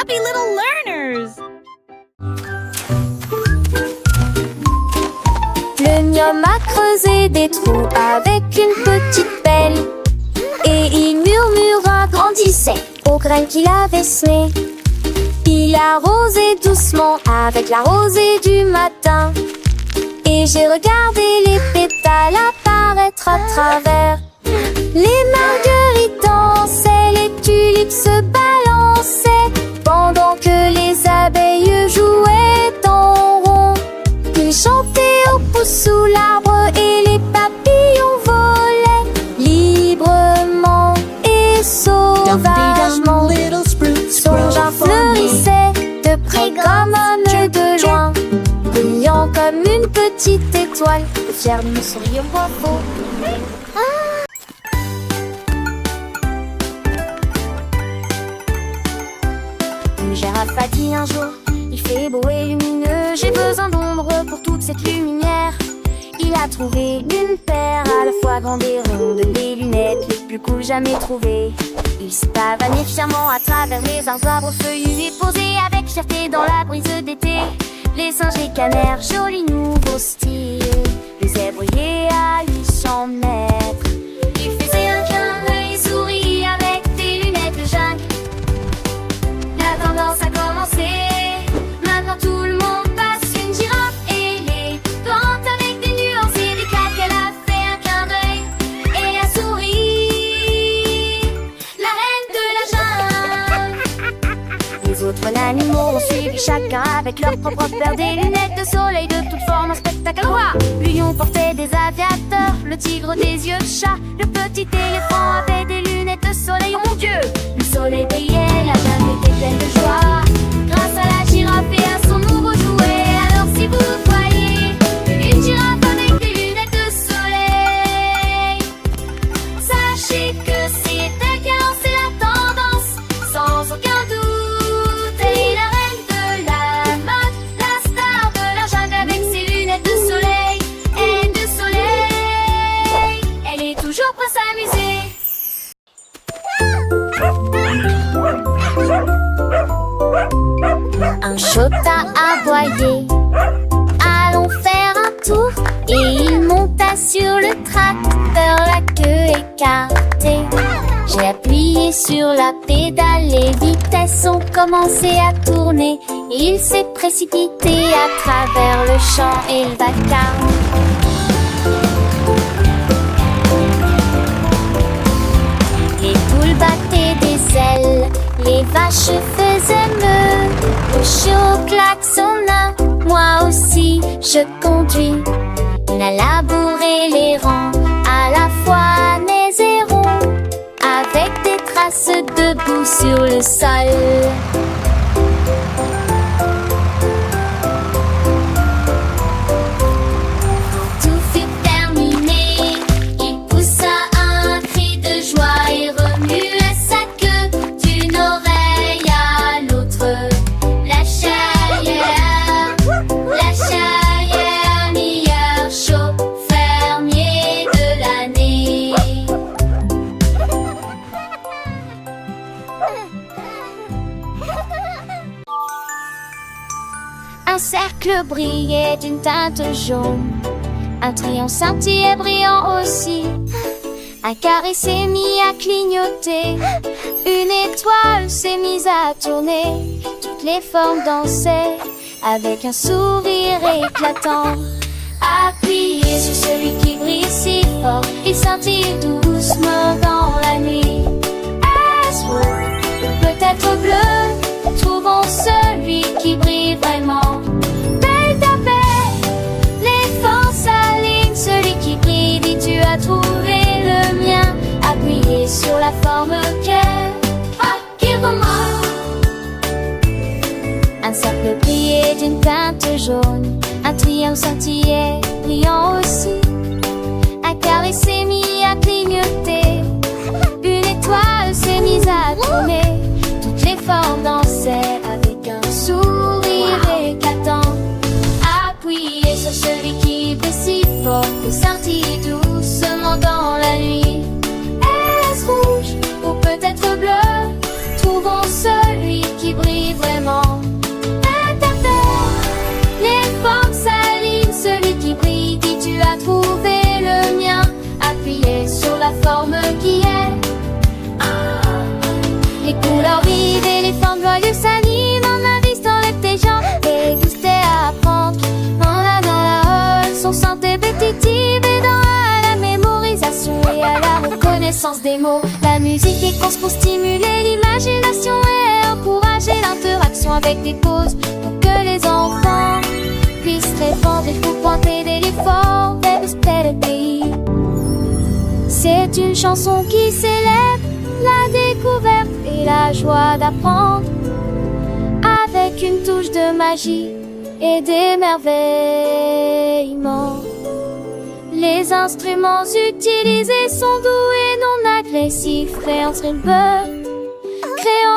happy little learners! Le gnome a creusé des trous avec une petite pelle et il murmura, grandissait aux graines qu'il avait semées. Il arrosait doucement avec la rosée du matin et j'ai regardé les pétales apparaître à travers. Les marguerites dansaient, les tulipes se balançaient pendant que les abeilles jouaient en rond. Ils chantaient au pouce sous l'arbre et les papillons volaient librement et sauvagement. Son jardin fleurissait de près comme de loin, brillant comme une petite étoile. Fiers de nous sourions bravo. Une girafe a dit un jour, il fait beau et lumineux, j'ai besoin d'ombre pour toute cette lumière. Il a trouvé une paire à la fois grande et ronde, les lunettes les plus cool jamais trouvées. Il s'est pavané fièrement à travers les arbres feuillus et posé avec fierté dans la brise d'été. Les singes et canards, jolis nouveaux styles, les zèbres à 800 mètres. Il faisait un clin d'œil, sourit avec des lunettes de jungle. La tendance a commencé, maintenant tout le monde passe une girafe élégante avec des nuances et des claques. Elle a fait un clin d'œil et a souri, la reine de la jungle. Les autres animaux ont suivi chacun avec leur propre paire, des lunettes de soleil de toute forme, un spectacle roi. Le lion portait des aviateurs, le tigre des yeux de chat, le petit éléphant avait des lunettes de soleil. Oh mon Dieu, le soleil brillait, la jungle était pleine de joie grâce à la girafe et à son nouveau jouet. Alors si vous voyez une girafe avec des lunettes de soleil, sachez que c'est elle qui a lancé la tendance, sans aucun doute. Elle est la reine de la mode, la star de la jungle avec ses lunettes de soleil et de soleil. Elle est toujours prête à s'amuser. Un chotin aboyé, allons faire un tour. Et il monta sur le tracteur, la queue écartée. J'ai appuyé sur la pédale, les vitesses ont commencé à tourner. Il s'est précipité à travers le champ et le vacarme. Les poules battaient des ailes, les vaches faisaient meu, le chiot klaxonna, moi aussi je conduis. On a labouré les rangs, à la fois nez et ronds, avec des traces de boue sur le sol. Tout fut terminé, il poussa un cri de joie et remuait sa queue d'une oreille à l'autre. La Chaillère, meilleur chauffeur fermier de l'année. Un cercle brillait d'une teinte jaune, un triangle scintillait brillant aussi. Un carré s'est mis à clignoter, une étoile s'est mise à tourner. Toutes les formes dansaient avec un sourire éclatant. Appuyez sur celui qui brille si fort, il scintille doucement dans la nuit. Est-ce rouge ou peut-être bleu? Trouvons celui qui brille vraiment. Belle ta paix, les forces s'alignent. Celui qui brille dit tu as trouvé le mien. Appuyez sur la forme cœur. Ah, qu'il remonte. Un cercle brillait d'une teinte jaune, un triangle scintillait, brillant aussi. Un carré s'est mis à clignoter, une étoile s'est mise à tourner. Toutes les formes dansaient avec un sourire éclatant. Appuyez sur celui qui brille si fort, il scintille doucement dans la nuit. Est-ce rouge ou peut-être bleu? Trouvons celui qui brille Les couleurs vives et les formes joyeuses s'animent en investissant les petits gens et tout est à apprendre. Son santé répétitive et dans à la mémorisation et à la reconnaissance des mots. La musique est conçue pour stimuler l'imagination et encourager l'interaction avec des pauses pour que les enfants puissent répondre. Il faut pointer des l'effort vers le pays. C'est une chanson qui célèbre la découverte et la joie d'apprendre, avec une touche de magie et d'émerveillement. Les instruments utilisés sont doux et non agressifs, créant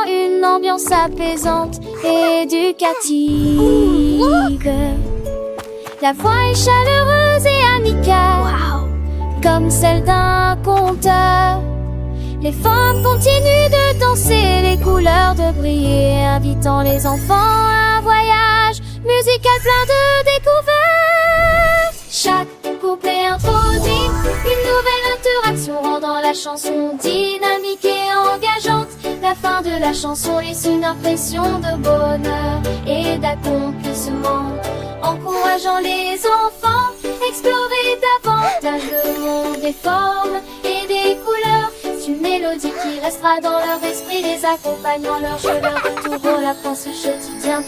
une ambiance apaisante et éducative. La voix est chaleureuse et amicale, comme celle d'un conteur. Les formes continuent de danser, les couleurs de briller, invitant les enfants à un voyage musical plein de découvertes. Chaque couplet introduit une nouvelle interaction, rendant la chanson dynamique et engageante. La fin de la chanson laisse une impression de bonheur et d'accomplissement, encourageant les enfants à explorer davantage le monde des formes et des couleurs. C'est une mélodie qui restera dans leur esprit, les accompagnant leur jeu, leur retour au lapin-souche quotidien.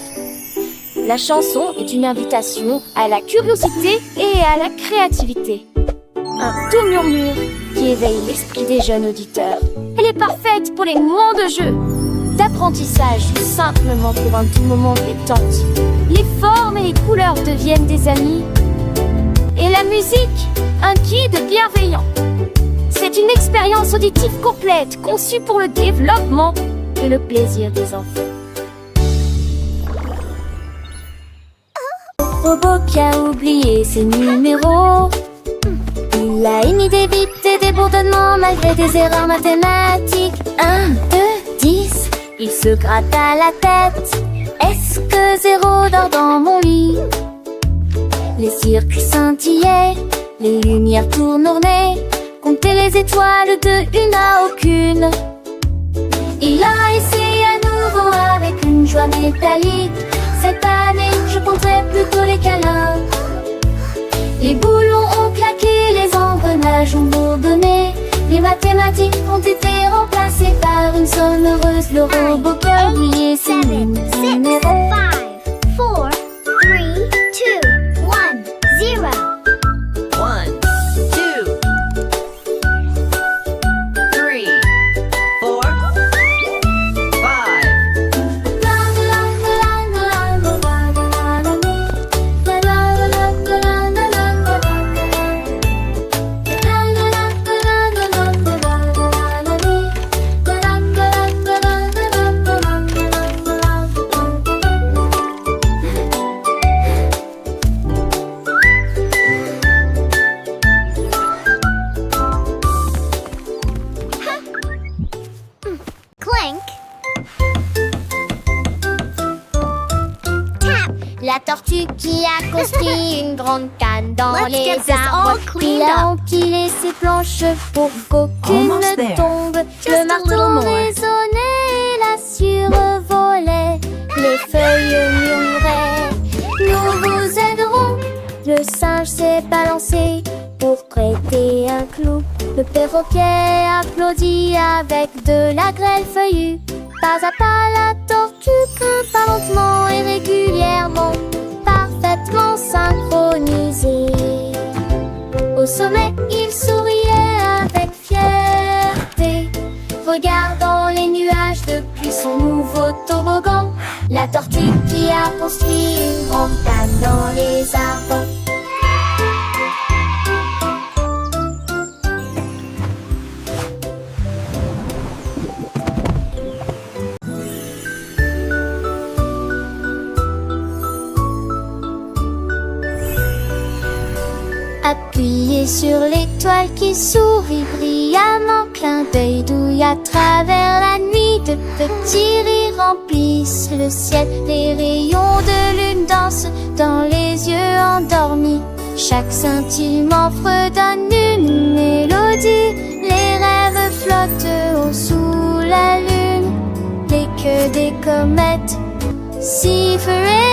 La chanson est une invitation à la curiosité et à la créativité. Un doux murmure qui éveille l'esprit des jeunes auditeurs. Elle est parfaite pour les moments de jeu, d'apprentissage ou simplement pour un doux moment détente. Les formes et les couleurs deviennent des amis et la musique un guide bienveillant. C'est une expérience auditive complète, conçue pour le développement et le plaisir des enfants. Robot qui a oublié ses numéros, il a une idée vite et des bourdonnements malgré des erreurs mathématiques. 1, 2, 10, il se gratte à la tête. Est-ce que 0 dort dans mon lit? Les cirques scintillaient, les lumières tournoyaient, compter les étoiles de une à aucune. Il a essayé à nouveau avec une joie métallique. Cette année, je compterai plutôt les câlins. Les boulons ont claqué, les engrenages ont bourdonné. Les mathématiques ont été remplacées par une somme heureuse. Le robot qui a oublié ses numéros. 5, 4, 3, 2, 1, 0. 1, 2, 3, 4, 5. Clink. Tap. La tortue qui a construit une grande canne dans Let's les get this all arbres. cleaned Il a up. empilé ses planches pour qu'aucune Almost there. tombe. Just Le a little marteau more. résonnait, la survolait. Les feuilles murmuraient. Nous vous aiderons. Le singe s'est balancé pour prêter un clou. Le perroquet applaudit avec de la grêle feuillue. Pas à pas, la tortue grimpe lentement et régulièrement, parfaitement synchronisée. Au sommet, il souriait avec fierté, regardant les nuages depuis son nouveau toboggan. La tortue qui a construit une grande canne dans les arbres. Appuyez sur l'étoile qui sourit brillamment, clin d'œil douille à travers la nuit. De petits rires remplissent le ciel, les rayons de lune dansent dans les yeux endormis. Chaque scintillement fredonne une mélodie, les rêves flottent haut sous la lune. C for